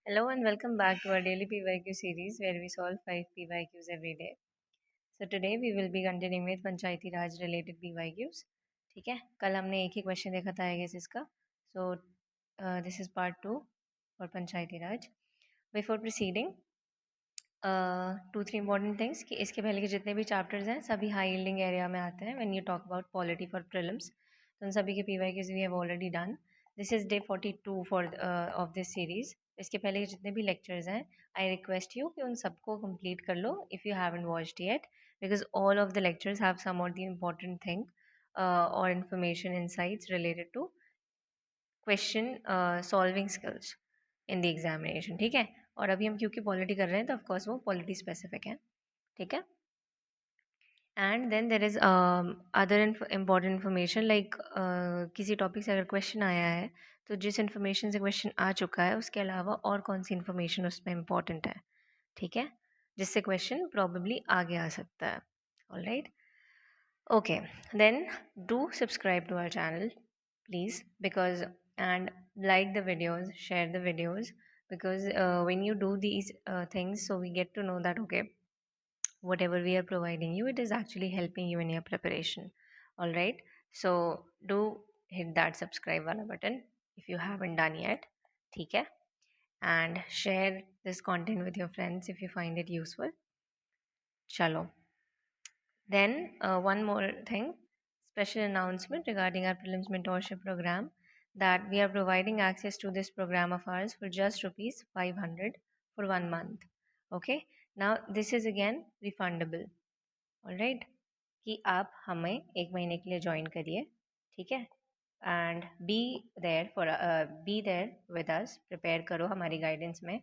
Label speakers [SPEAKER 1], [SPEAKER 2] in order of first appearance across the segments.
[SPEAKER 1] Hello and welcome back to our daily PYQ series where we solve 5 PYQs every day. So today we will be continuing with Panchayati Raj related PYQs. ठीक है, कल हमने एक ही question देखा था I guess इसका. So this is part 2 for Panchayati Raj. Before proceeding, two three important things कि इसके पहले के जितने भी चैप्टर्स हैं सभी हाई यील्डिंग एरिया में आते हैं when you talk about polity for prelims. तो उन सभी के PYQs we have already done. This is day 42 for of this series. इसके पहले के जितने भी लेक्चर्स हैं आई रिक्वेस्ट यू कि उन सबको कंप्लीट कर लो if you haven't watched yet, because all of the lectures have some और द इम्पॉर्टेंट थिंग और information insights related to question solving skills in the examination. ठीक है, और अभी हम क्योंकि पॉलिटी कर रहे हैं तो ऑफकोर्स वो पॉलिटी स्पेसिफिक है. ठीक है, and then there is other important information like किसी टॉपिक से अगर क्वेश्चन आया है तो जिस इन्फॉर्मेशन से क्वेश्चन आ चुका है उसके अलावा और कौन सी इन्फॉर्मेशन उसमें इम्पॉर्टेंट है. ठीक है, जिससे क्वेश्चन प्रॉबेबली आगे आ सकता है. Alright, okay, then do subscribe to our channel please, because and like the videos, share the videos, because when you do these things, so we get to know that okay, whatever we are providing you, it is actually helping you in your preparation. All right, so do hit that subscribe wala button if you haven't done yet. Okay, and share this content with your friends if you find it useful. Chalo. Then one more thing, special announcement regarding our prelims mentorship program, that we are providing access to this program of ours for just rupees 500 for 1 month. Okay, now this is again refundable. All right, कि आप हमें एक महीने के लिए join करिए. ठीक है, and be there with us, prepare करो हमारी गाइडेंस में.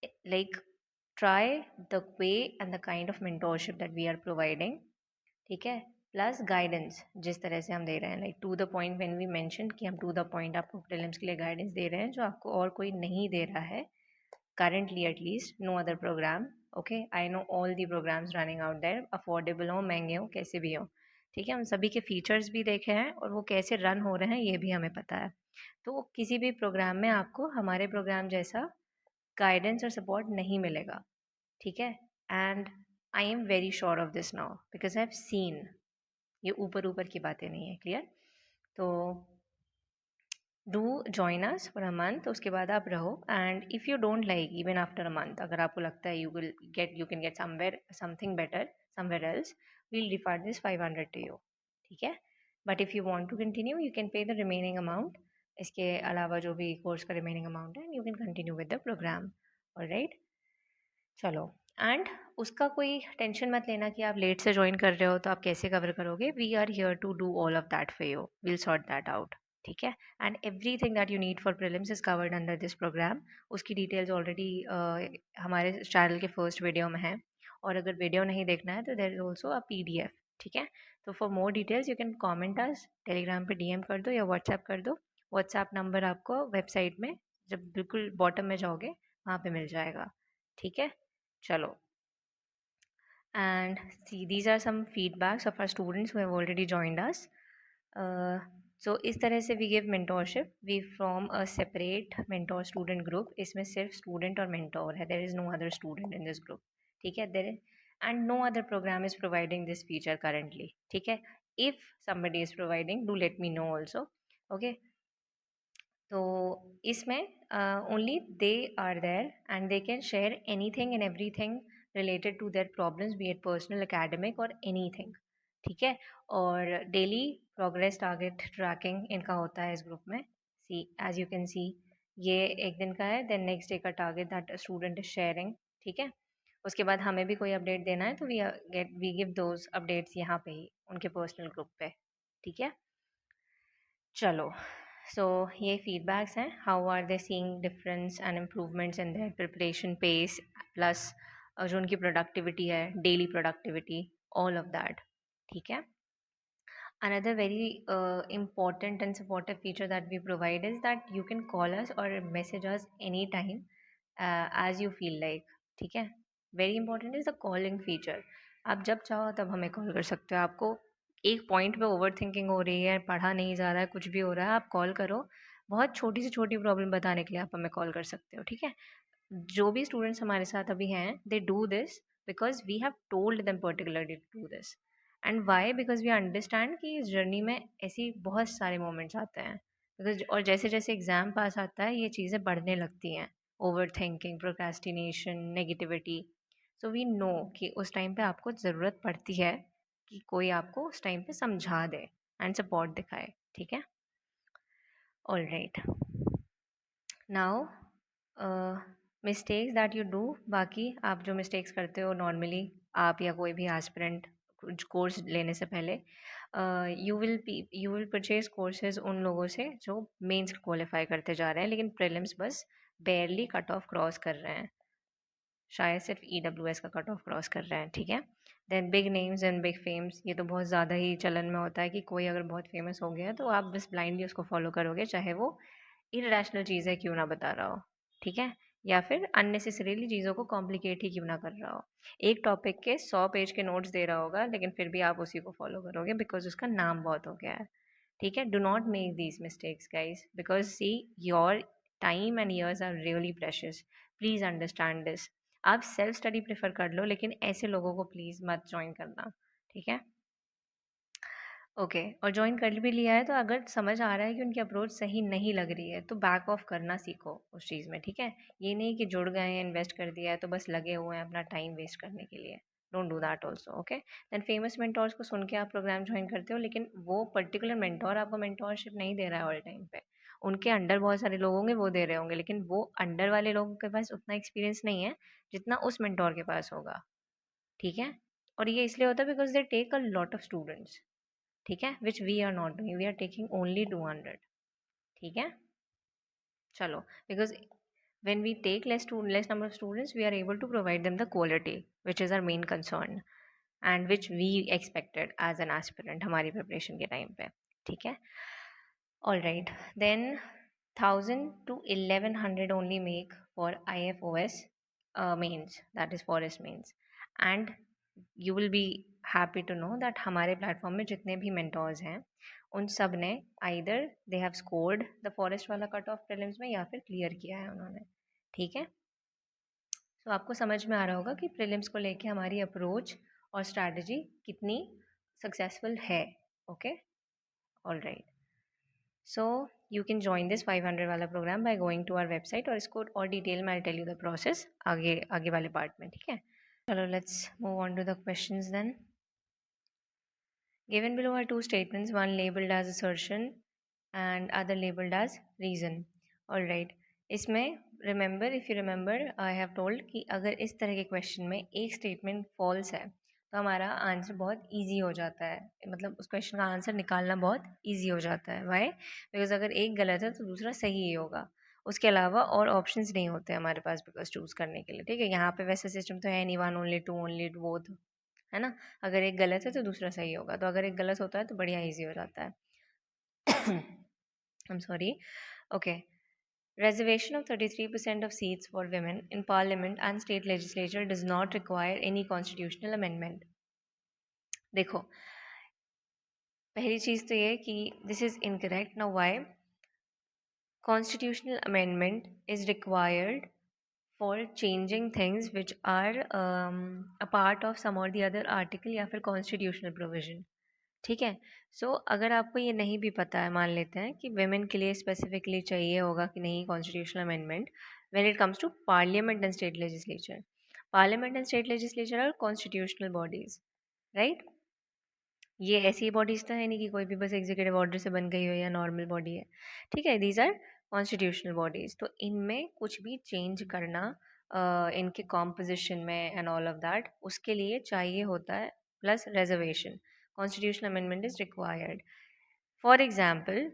[SPEAKER 1] Like try the way and the kind of mentorship that we are providing. ठीक है, प्लस गाइडेंस जिस तरह से हम दे रहे हैं, like to the point. When we mention कि हम टू द पॉइंट आपको प्रीलिम्स के लिए गाइडेंस दे रहे हैं जो आपको और कोई नहीं दे रहा है currently, at least no other program. Okay, I know all the programs running out there, affordable हो महंगे हो कैसे भी हो. ठीक है, हम सभी के फीचर्स भी देखे हैं और वो कैसे रन हो रहे हैं ये भी हमें पता है. तो किसी भी प्रोग्राम में आपको हमारे प्रोग्राम जैसा गाइडेंस और सपोर्ट नहीं मिलेगा. ठीक है, and I am very sure of this now because I have seen. ये ऊपर ऊपर की बातें नहीं है, क्लियर. तो do join us for a month, उसके बाद आप रहो. And if you don't like even after a month, अगर आपको लगता है you can get somewhere something better somewhere else, we'll refund this 500 to you. ठीक है, but if you want to continue you can pay the remaining amount. इसके अलावा जो भी कोर्स का रिमेनिंग अमाउंट है, you can continue with the program. Alright, चलो. And उसका कोई टेंशन मत लेना कि आप लेट से ज्वाइन कर रहे हो तो आप कैसे कवर करोगे. We are here to do all of that for you, will sort that out. ठीक है, and every thing that you need for prelims is covered under this program. उसकी डिटेल्स ऑलरेडी हमारे चैनल के first video में है, और अगर video नहीं देखना है तो there is also a PDF. ठीक है, तो for more details you can comment us, Telegram पे DM कर दो या व्हाट्सएप कर दो. व्हाट्सएप नंबर आपको वेबसाइट में जब बिल्कुल बॉटम में जाओगे वहाँ पे मिल जाएगा. ठीक है, चलो. And see, these are some feedbacks of our students who have already joined us. So इस तरह से we give mentorship. We form a separate mentor student group. इसमें सिर्फ student और mentor है. There is no other student in this group. ठीक है, there is, and no other program is providing this feature currently. ठीक है, if somebody is providing, do let me know also. Okay, तो इसमें only they are there and they can share anything and everything related to their problems, be it personal, academic और anything. ठीक है, और daily progress target trekking इनका होता है इस ग्रुप में. सी, एज यू कैन सी, ये एक दिन का है, देन नेक्स्ट डे का target that student is sharing. ठीक है, उसके बाद हमें भी कोई अपडेट देना है तो वी गिव दोज अपडेट्स यहाँ पे ही उनके पर्सनल ग्रुप पे. ठीक है, चलो. सो ये फीडबैक्स हैं, how are they seeing difference and improvements in their preparation pace, plus जो उनकी प्रोडक्टिविटी है, daily productivity, all of that. ठीक है, another very important and supportive feature that we provide is that you can call us or message us anytime as you feel like. ठीक है, very important is the calling feature. आप जब चाहो तब हमें call कर सकते हो. आपको एक पॉइंट पे ओवर थिंकिंग हो रही है, पढ़ा नहीं जा रहा है, कुछ भी हो रहा है, आप कॉल करो. बहुत छोटी से छोटी प्रॉब्लम बताने के लिए आप हमें कॉल कर सकते हो, ठीक है। जो भी स्टूडेंट्स हमारे साथ अभी हैं, they do this because we have told them particularly to do this. And why? Because we understand कि इस जर्नी में ऐसी बहुत सारे मोमेंट्स आते हैं, बिकॉज और जैसे जैसे एग्ज़ाम पास आता है ये चीज़ें बढ़ने लगती हैं, over thinking, procrastination, negativity. So we know कि उस टाइम पे आपको ज़रूरत पड़ती है कि कोई आपको उस टाइम पे समझा दे एंड सपोर्ट दिखाए, ठीक है। All right, now mistakes that you do, बाकी आप जो मिस्टेक्स करते हो नॉर्मली, आप या कोई भी एस्पिरेंट कुछ कोर्स लेने से पहले, यू विल परचेज कोर्सेज उन लोगों से जो मेंस क्वालिफाई करते जा रहे हैं लेकिन प्रीलिम्स बस बेयरली कट ऑफ क्रॉस कर रहे हैं, शायद सिर्फ EWS का कट ऑफ क्रॉस कर रहे हैं, ठीक है। Then big names and big fames, ये तो बहुत ज़्यादा ही चलन में होता है कि कोई अगर बहुत फेमस हो गया है तो आप बस ब्लाइंडली उसको फॉलो करोगे, चाहे वो इरेशनल चीज़ें क्यों ना बता रहा हो, ठीक है, या फिर अननेसेसरीली चीज़ों को कॉम्प्लिकेट ही क्यों ना कर रहा हो। एक टॉपिक के 100 पेज के नोट्स दे रहा होगा लेकिन फिर भी आप उसी को फॉलो करोगे बिकॉज उसका नाम बहुत हो गया है, ठीक है। Do not make these mistakes guys because see your time and years are really precious, please understand this. आप सेल्फ स्टडी प्रेफर कर लो लेकिन ऐसे लोगों को प्लीज़ मत ज्वाइन करना, ठीक है। ओके, और जॉइन कर भी लिया है तो अगर समझ आ रहा है कि उनकी अप्रोच सही नहीं लग रही है तो बैक ऑफ करना सीखो उस चीज़ में, ठीक है। ये नहीं कि जुड़ गए हैं, इन्वेस्ट कर दिया है तो बस लगे हुए हैं अपना टाइम वेस्ट करने के लिए। Don't do that also, okay. Then famous mentors को सुन के आप प्रोग्राम ज्वाइन करते हो लेकिन वो पर्टिकुलर मेंटोर आपको मेंटोरशिप नहीं दे रहा है ऑल टाइम पे। उनके अंडर बहुत सारे लोग होंगे, वो दे रहे होंगे, लेकिन वो अंडर वाले लोगों के पास उतना एक्सपीरियंस नहीं है जितना उस मेंटोर के पास होगा, ठीक है। और ये इसलिए होता है because they take a lot of students, ठीक है, which we are not doing, we are taking only 200, ठीक है। चलो, because when we take less number of students we are able to provide them the quality which is our main concern and which we expected as an aspirant हमारी preparation के time पे, ठीक है। all right, then 1000 to 1100 only make for IFOS mains, that is forest mains, and you will be happy to know that हमारे platform में जितने भी mentors हैं उन सब ने either they have scored the forest वाला कट ऑफ प्रीलिम्स में या फिर क्लियर किया है उन्होंने, ठीक है। तो आपको समझ में आ रहा होगा कि प्रीलिम्स को लेके हमारी अप्रोच और स्ट्रैटेजी कितनी सक्सेसफुल है, okay. All right, so you can join this 500 वाला program by going to our website, और इसको और डिटेल में I tell you the process आगे आगे वाले पार्ट में, ठीक है। चलो let's move on to the questions then. Given below are two statements, one labeled as assertion and other labeled as reason. All right. इसमें remember, if you remember, I have told कि अगर इस तरह के क्वेश्चन में एक statement false है तो हमारा आंसर बहुत इजी हो जाता है, मतलब उस क्वेश्चन का आंसर निकालना बहुत इजी हो जाता है। वाई? बिकॉज अगर एक गलत है तो दूसरा सही ही होगा, उसके अलावा और ऑप्शंस नहीं होते हमारे पास बिकॉज चूज़ करने के लिए, ठीक है। यहाँ पे वैसे सिस्टम तो है नहीं, one only, two only, both, है ना। अगर एक गलत है तो दूसरा सही होगा, तो अगर एक गलत होता है तो बढ़िया इजी हो जाता है। I am sorry, okay. Reservation of 33% of seats for women in parliament and state legislature does not require any constitutional amendment. देखो, पहली चीज़ तो ये कि this is incorrect. Now why? Constitutional amendment is required for changing things which are a part of some or the other article या फिर constitutional provision, ठीक है। सो अगर आपको ये नहीं भी पता है, मान लेते हैं कि वेमेन के लिए स्पेसिफिकली चाहिए होगा कि नहीं constitutional amendment, when it comes to parliament and state legislature, parliament and state legislature are constitutional bodies, right. ये ऐसी बॉडीज तो है नहीं कि कोई भी बस एग्जीक्यूटिव ऑर्डर से बन गई हो या नॉर्मल बॉडी है, ठीक है। दीज आर कॉन्स्टिट्यूशनल बॉडीज, तो इनमें कुछ भी चेंज करना इनके कॉम्पोजिशन में एंड ऑल ऑफ दैट, उसके लिए चाहिए होता है plus reservation, constitutional amendment is required. For example,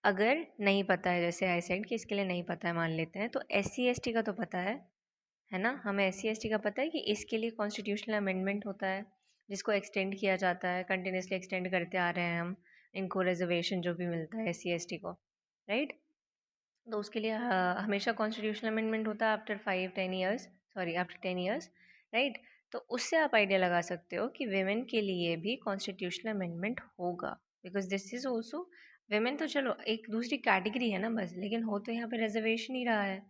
[SPEAKER 1] अगर नहीं पता है, जैसे आई सेड कि इसके लिए नहीं पता है, मान लेते हैं, तो SC ST का तो पता है ना। हमें SC ST का पता है कि इसके लिए कॉन्स्टिट्यूशनल अमेंडमेंट होता है जिसको एक्सटेंड किया जाता है, कंटिन्यूसली एक्सटेंड करते आ रहे हैं हम इनको, रिजर्वेशन जो भी मिलता है SC ST को, राइट। तो उसके लिए हमेशा कॉन्स्टिट्यूशनल अमेंडमेंट होता है after 5-10 years, sorry after 10 years, right. तो उससे आप आइडिया लगा सकते हो कि वेमेन के लिए भी कॉन्स्टिट्यूशनल अमेंडमेंट होगा because this is also women तो चलो एक दूसरी कैटेगरी है ना बस, लेकिन हो तो यहाँ पे रिजर्वेशन ही रहा है,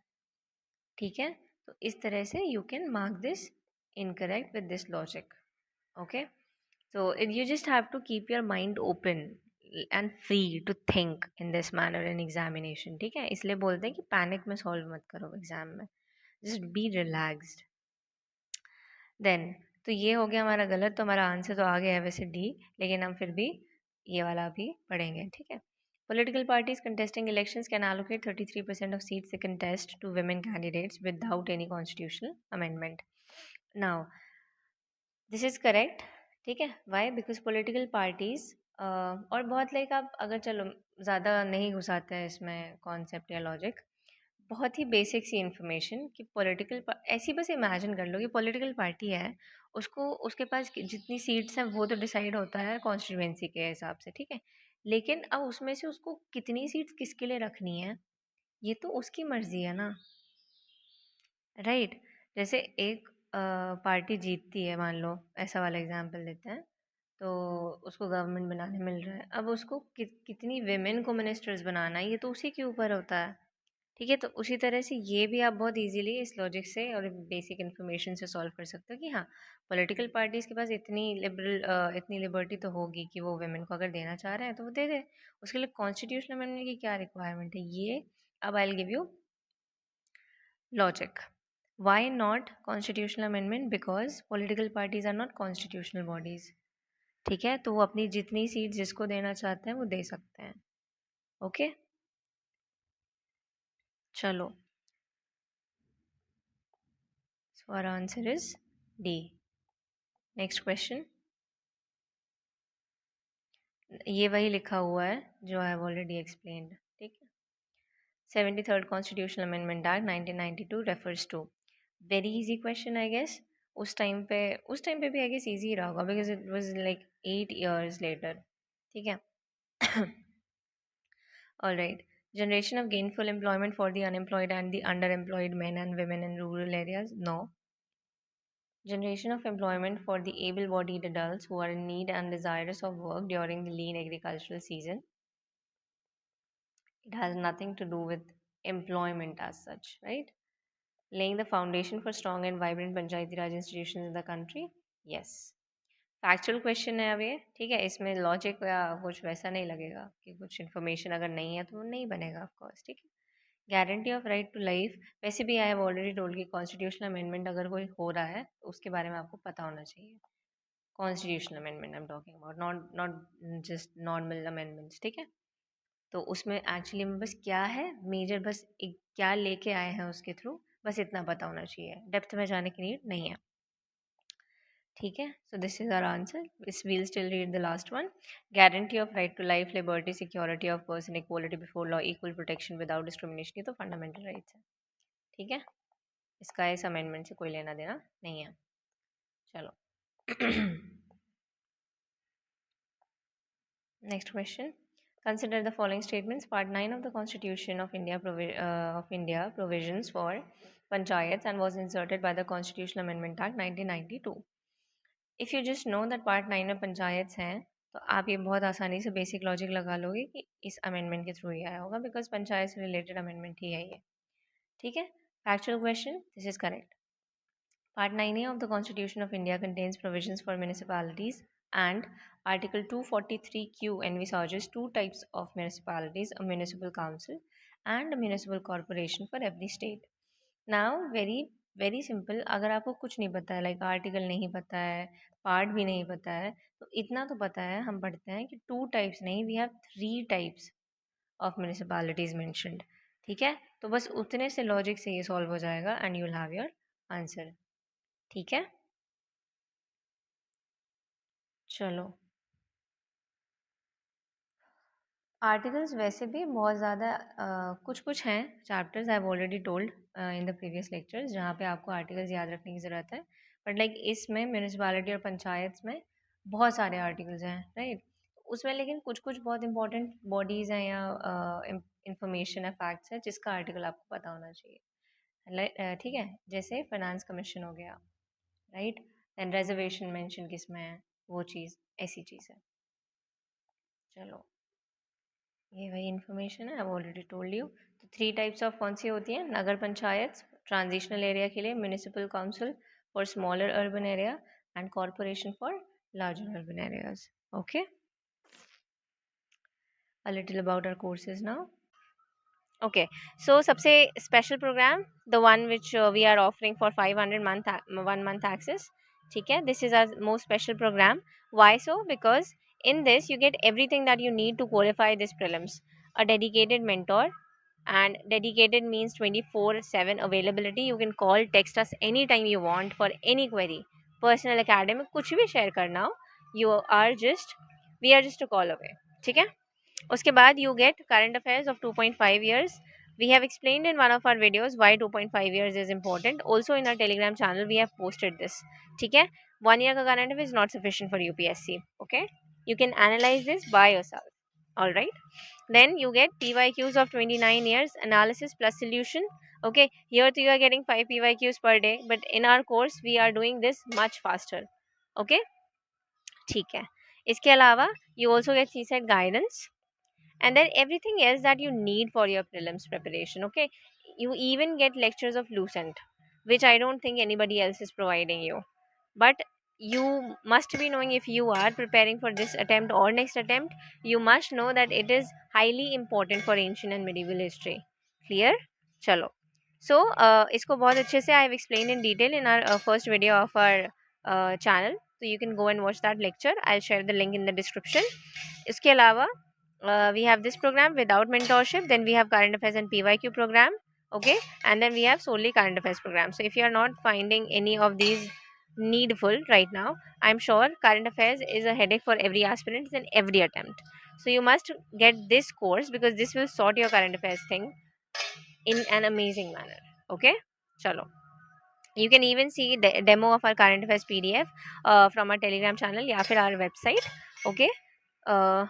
[SPEAKER 1] ठीक है। तो इस तरह से you can mark this incorrect with this logic, okay. So you just have to keep your mind open and free to think in this manner in examination, ठीक है। इसलिए बोलते हैं कि पैनिक में सॉल्व मत करो एग्जाम में, just be relaxed। देन तो ये हो गया हमारा गलत, तो हमारा आंसर तो आ गया है वैसे डी, लेकिन हम फिर भी ये वाला भी पढ़ेंगे, ठीक है। Political parties contesting elections can allocate 33% of seats they contest to women candidates without any constitutional amendment. Now, this is correct, ठीक है। वाई? बिकॉज पॉलिटिकल पार्टीज और बहुत लाइक आप अगर चलो ज़्यादा नहीं घुसाते हैं इसमें कॉन्सेप्ट या लॉजिक, बहुत ही बेसिक सी इन्फॉर्मेशन कि पॉलिटिकल ऐसी बस इमेजिन कर लो कि पॉलिटिकल पार्टी है, उसको उसके पास जितनी सीट्स हैं वो तो डिसाइड होता है कॉन्स्टिट्यूएंसी के हिसाब से, ठीक है। लेकिन अब उसमें से उसको कितनी सीट्स किसके लिए रखनी है, ये तो उसकी मर्जी है ना, राइट। जैसे एक पार्टी जीतती है, मान लो ऐसा वाला एग्जांपल लेते हैं, तो उसको गवर्नमेंट बनाने मिल रहा है, अब उसको कितनी वेमेन को मिनिस्टर्स बनाना है ये तो उसी के ऊपर होता है, ठीक है। तो उसी तरह से ये भी आप बहुत इजीली इस लॉजिक से और बेसिक इन्फॉर्मेशन से सॉल्व कर सकते हो कि हाँ, पॉलिटिकल पार्टीज के पास इतनी लिबर्टी तो होगी कि वो वेमेन को अगर देना चाह रहे हैं तो वो दे दे। उसके लिए कॉन्स्टिट्यूशनल अमेंडमेंट की क्या रिक्वायरमेंट है ये, अब I will give you logic. Why not constitutional amendment? Because political parties are not constitutional bodies. ठीक है, तो वो अपनी जितनी सीट जिसको देना चाहते हैं वो दे सकते हैं, ओके। चलो, so our answer is D. Next question, ये वही लिखा हुआ है जो आई हैव ऑलरेडी एक्सप्लेन्ड, ठीक है। 73rd constitutional amendment act 1992 refers to, very easy question I guess. उस टाइम पे भी आई गेस इजी रहा होगा because it was like 8 years later, ठीक है। All right. Generation of gainful employment for the unemployed and the underemployed men and women in rural areas? No. Generation of employment for the able bodied adults who are in need and desirous of work during the lean agricultural season? It has nothing to do with employment as such, right? Laying the foundation for strong and vibrant Panchayati Raj institutions in the country? Yes. Factual question है अब ये, ठीक है। इसमें logic या कुछ वैसा नहीं लगेगा कि कुछ इन्फॉर्मेशन अगर नहीं है तो वो नहीं बनेगा ऑफकोर्स, ठीक है। Guarantee of right to life, वैसे भी आई हैव ऑलरेडी टोल्ड कि कॉन्स्टिट्यूशनल अमेंडमेंट अगर कोई हो रहा है तो उसके बारे में आपको पता होना चाहिए। Constitutional amendment I am talking about, not not just normal amendments, ठीक है। तो उसमें एक्चुअली में बस क्या है मेजर, बस एक क्या लेके आए हैं उसके थ्रू, बस इतना पता होना चाहिए, डेप्थ में जाने की नीड नहीं है, ठीक है। So this is our answer. इस will still read the last one. Guarantee of right to life, liberty, security of person, equality before law, equal protection without discrimination, ये तो फंडामेंटल राइट्स है, ठीक है। इसका इस अमेंडमेंट से कोई लेना देना नहीं है। चलो next question, consider the following statements. Part 9 of the Constitution of India provisions for panchayats and was inserted by the Constitutional Amendment Act 1992. If you just know that part 9 में पंचायत हैं, तो आप ये बहुत आसानी से बेसिक लॉजिक लगा लोगे कि इस अमेंडमेंट के थ्रू ही आया होगा, बिकॉज पंचायत से रिलेटेड अमेंडमेंट ही है ये, ठीक है। Factual question, this is correct. Part 9A of the Constitution of India contains provisions for municipalities, and Article 243Q envisages two types of municipalities, a municipal council and a municipal corporation for every state. Now, very very simple, अगर आपको कुछ नहीं पता है, like article नहीं पता है, part भी नहीं पता है, तो इतना तो पता है, हम पढ़ते हैं कि टू टाइप्स नहीं, we have three types of municipalities mentioned, ठीक है। तो बस उतने से लॉजिक से ये सॉल्व हो जाएगा and you will have your answer, ठीक है। चलो, आर्टिकल्स वैसे भी बहुत ज़्यादा कुछ कुछ हैं chapters, I have already told in the previous lectures, जहाँ पे आपको आर्टिकल्स याद रखने की ज़रूरत है, बट लाइक इसमें म्यूनिसिपैलिटी और पंचायत में बहुत सारे आर्टिकल्स हैं, राइट। उसमें लेकिन कुछ कुछ बहुत इंपॉर्टेंट बॉडीज़ हैं या इंफॉर्मेशन है, फैक्ट्स है, जिसका आर्टिकल आपको पता होना चाहिए, ठीक है। जैसे फाइनेंस कमीशन हो गया, राइट, देन रिजर्वेशन मेंशन किस में है, वो चीज़, ऐसी चीज़ है। चलो, ये वही इन्फॉर्मेशन है, आई ऑलरेडी टोल्ड यू। तो 3 टाइप्स ऑफ कौन सी होती हैं? नगर पंचायत ट्रांजिशनल एरिया के लिए, municipal council for smaller urban area and corporation for larger urban areas. Okay, a little about our courses now. Okay, so सबसे special program, the one which we are offering for 500 month 1 month access. ठीक है, this is our most special program. Why so? Because in this you get everything that you need to qualify this prelims. A dedicated mentor, and dedicated means 24/7 availability. You can call, text us anytime you want for any query. Personal academic कुछ भी share करना हो, you are just we are just a call away. ठीक है, उसके बाद you get current affairs of 2.5 years. We have explained in one of our videos why 2.5 years is important. Also in our Telegram channel we have posted this. ठीक है, 1 year का current affair is not sufficient for UPSC. Okay, you can analyze this by yourself. All right, then you get PYQs of 29 years, analysis plus solution. Okay, here you are getting 5 PYQs per day, but in our course we are doing this much faster. Okay, ठीक है, इसके अलावा you also get CSET guidance, and then everything else that you need for your prelims preparation. Okay, you even get lectures of Lucent, which I don't think anybody else is providing you, but you must be knowing, if you are preparing for this attempt or next attempt, you must know that it is highly important for ancient and medieval history. Clear? Chalo. So इसको बहुत अच्छे से I have explained in detail in our first video of our channel, so you can go and watch that lecture. I'll share the link in the description. इसके अलावा we have this program without mentorship, then we have current affairs and PYQ program. Okay, and then we have solely current affairs program. So if you are not finding any of these needful right now, I'm sure current affairs is a headache for every aspirant in every attempt. So you must get this course, because this will sort your current affairs thing in an amazing manner. Okay, chalo. You can even see the demo of our current affairs PDF from our Telegram channel या फिर our website. Okay, uh,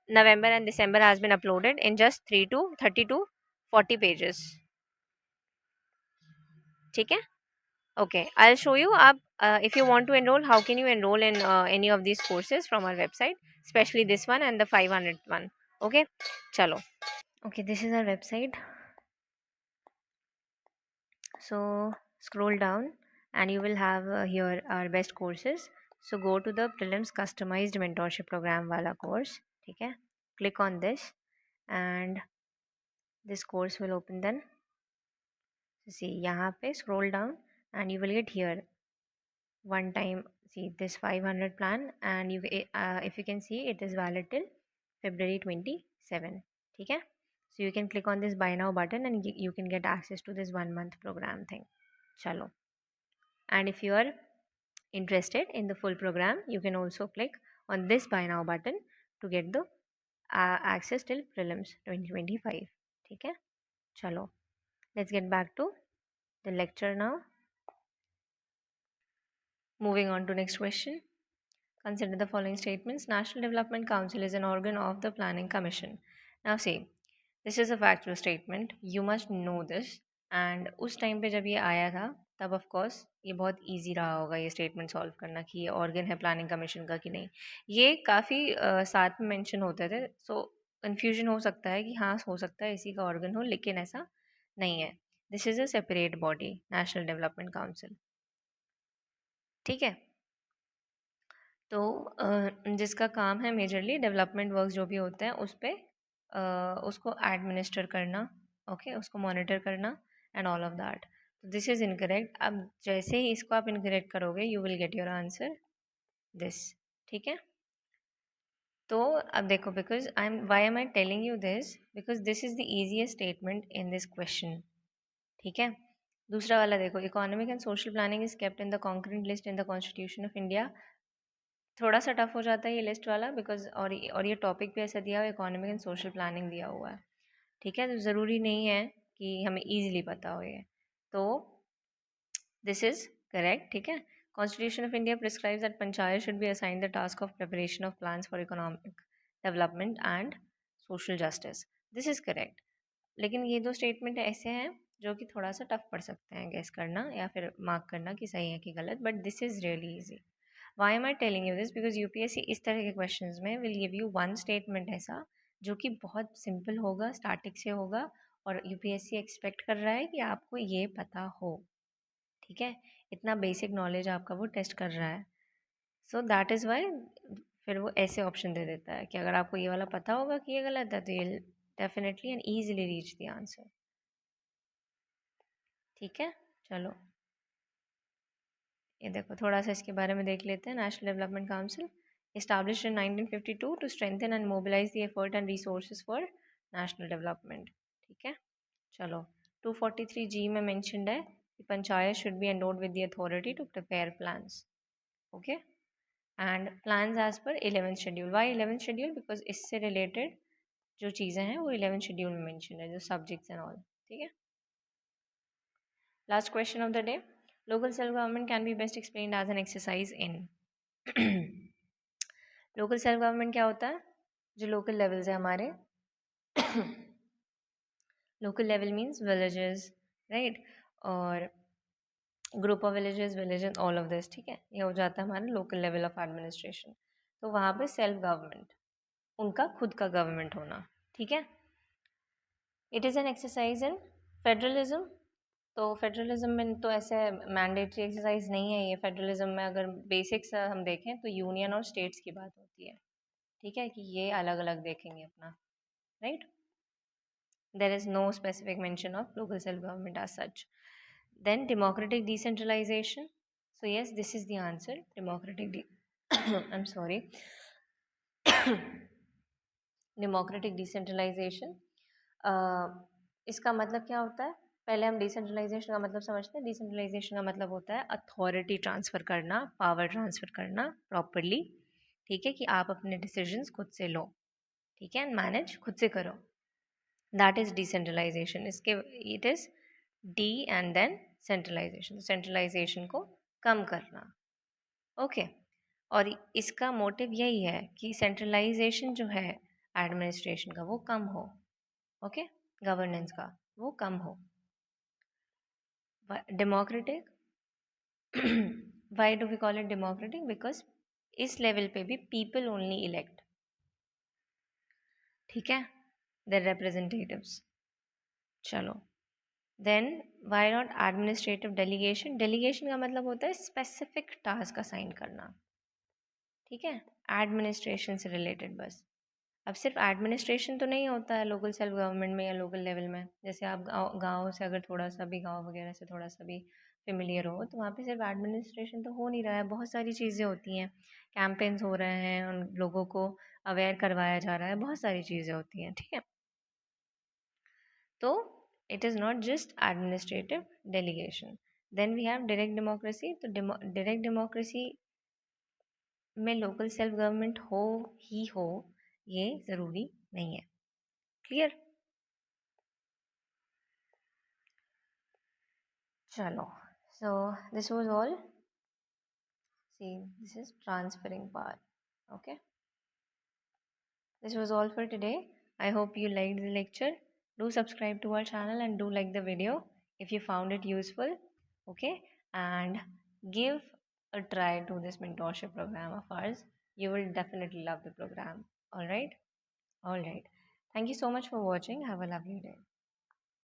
[SPEAKER 1] November and December has been uploaded in just 3 to 30 to 40 pages. ठीक है, okay, I'll show you up if you want to enroll, how can you enroll in any of these courses from our website, especially this one and the 500 one. Okay, chalo. Okay, this is our website. So scroll down and you will have here our best courses. So go to the prelims customized mentorship program wala course. ठीक है, click on this and this course will open. Then see यहाँ पे scroll down and you will get here one time, see this 500 plan, and you if you can see it is valid till February 27. ठीक है, so you can click on this buy now button and you can get access to this 1 month program thing. Chalo. And if you are interested in the full program, you can also click on this buy now button to get the access till prelims 2025. ठीक है, chalo, let's get back to the lecture now. Moving on to next question. Consider the following statements. National Development Council is an organ of the Planning Commission. Now see, this is a factual statement. You must know this. And उस time पे जब ये आया था तब of course ये बहुत easy रहा होगा ये स्टेटमेंट सॉल्व करना कि ये ऑर्गन है प्लानिंग कमीशन का कि नहीं. ये काफ़ी साथ में मेंशन होते थे, सो कन्फ्यूजन हो सकता है कि हाँ हो सकता है इसी का ऑर्गन हो, लेकिन ऐसा नहीं है. This is a separate body, national development council. ठीक है, तो जिसका काम है मेजरली डेवलपमेंट वर्क जो भी होते हैं उस पर उसको एडमिनिस्टर करना. ओके, उसको मॉनिटर करना एंड ऑल ऑफ दैट. तो दिस इज़ इनकरेक्ट. अब जैसे ही इसको आप इनकरेक्ट करोगे you will get your answer this. ठीक है, तो अब देखो, because why am I telling you this, because this is the easiest statement in this question. ठीक है, दूसरा वाला देखो, economic and social planning is kept in the concurrent list in the constitution of India. थोड़ा सा tough हो जाता है ये लिस्ट वाला, बिकॉज और ये टॉपिक भी ऐसा दिया हुआ है, इकोनॉमिक एंड सोशल प्लानिंग दिया हुआ है. ठीक है, तो ज़रूरी नहीं है कि हमें ईजिली पता हो ये. तो दिस इज़ करेक्ट. ठीक है, constitution of India prescribes that panchayat should be assign the task of preparation of plans for economic development and social justice. This is correct. लेकिन ये दो स्टेटमेंट ऐसे हैं जो कि थोड़ा सा टफ पड़ सकते हैं गैस करना या फिर मार्क करना कि सही है कि गलत, but this is really easy. Why am I telling you this? Because UPSC इस तरह के क्वेश्चंस में will give you one statement ऐसा जो कि बहुत सिंपल होगा, स्टैटिक से होगा और यूपीएससी एक्सपेक्ट कर रहा है कि आपको ये पता हो, ठीक है। इतना बेसिक नॉलेज आपका वो टेस्ट कर रहा है। सो दैट इज़ वाई फिर वो ऐसे ऑप्शन दे देता है कि अगर आपको ये वाला पता होगा कि ये गलत है तो ये definitely and easily reach the answer, ठीक है। चलो ये देखो थोड़ा सा इसके बारे में देख लेते हैं। National development council established in 1952 to strengthen and mobilize the effort and resources for national development, ठीक है। चलो 243 जी में mentioned है कि panchayat should be endowed with the authority to prepare plans, okay, and plans as per 11th schedule. Why 11th schedule? Because इससे related जो चीज़ें हैं वो 11th schedule में mentioned है, जो subjects and all, ठीक है। Last question of the day. Local self government can be best explained as an exercise in local self government क्या होता है? जो लोकल लेवल्स है हमारे local level means villages, right, और group of villages, village all of this, ठीक है। ये हो जाता है हमारा लोकल लेवल ऑफ एडमिनिस्ट्रेशन। तो वहाँ पे सेल्फ गवर्नमेंट, उनका खुद का गवर्नमेंट होना, ठीक है। It is an exercise in federalism. तो फेडरलिज्म में तो ऐसे मैंडेटरी एक्सरसाइज नहीं है ये। फेडरलिज्म में अगर बेसिक्स हम देखें तो यूनियन और स्टेट्स की बात होती है, ठीक है, कि ये अलग अलग देखेंगे अपना, right. There is no specific mention of local self-government as such. Then democratic decentralization. So yes, this is the answer. I'm sorry. Democratic decentralisation, इसका मतलब क्या होता है? पहले हम डिसेंट्रलाइजेशन का मतलब समझते हैं। डिसेंट्रलाइजेशन का मतलब होता है अथॉरिटी ट्रांसफ़र करना, पावर ट्रांसफ़र करना प्रॉपरली, ठीक है, कि आप अपने डिसीजंस खुद से लो, ठीक है, एंड मैनेज खुद से करो। That is decentralisation. इसके it is D and then centralisation, centralisation को कम करना, ओके। और इसका मोटिव यही है कि सेंट्रलाइजेशन जो है एडमिनिस्ट्रेशन का वो कम हो, ओके, गवर्नेंस का वो कम हो। Democratic why do we call it democratic? Because इस लेवल पे भी पीपल ओनली इलेक्ट, ठीक है, द रिप्रेजेंटेटिव्स। चलो then why not administrative delegation? Delegation का मतलब होता है स्पेसिफिक टास्क असाइन करना, ठीक है, एडमिनिस्ट्रेशन से रिलेटेड बस। अब सिर्फ एडमिनिस्ट्रेशन तो नहीं होता है लोकल सेल्फ गवर्नमेंट में या लोकल लेवल में। जैसे आप गाँव से अगर थोड़ा सा भी, गाँव वगैरह से थोड़ा सा भी फेमिलियर हो तो वहाँ पे सिर्फ एडमिनिस्ट्रेशन तो हो नहीं रहा है, बहुत सारी चीज़ें होती हैं, कैंपेन्स हो रहे हैं, उन लोगों को अवेयर करवाया जा रहा है, बहुत सारी चीज़ें होती हैं, ठीक है। तो it is not just administrative delegation. Then we have direct democracy. तो डायरेक्ट डेमोक्रेसी में लोकल सेल्फ गवर्नमेंट हो ही हो ये ज़रूरी नहीं है, क्लियर। चलो so this was all. See this is transferring power, okay, this was all for today. I hope you liked the lecture. Do subscribe to our channel and do like the video if you found it useful, okay, and give a try to this mentorship program of ours. You will definitely love the program. All right, thank you so much for watching. Have a lovely day.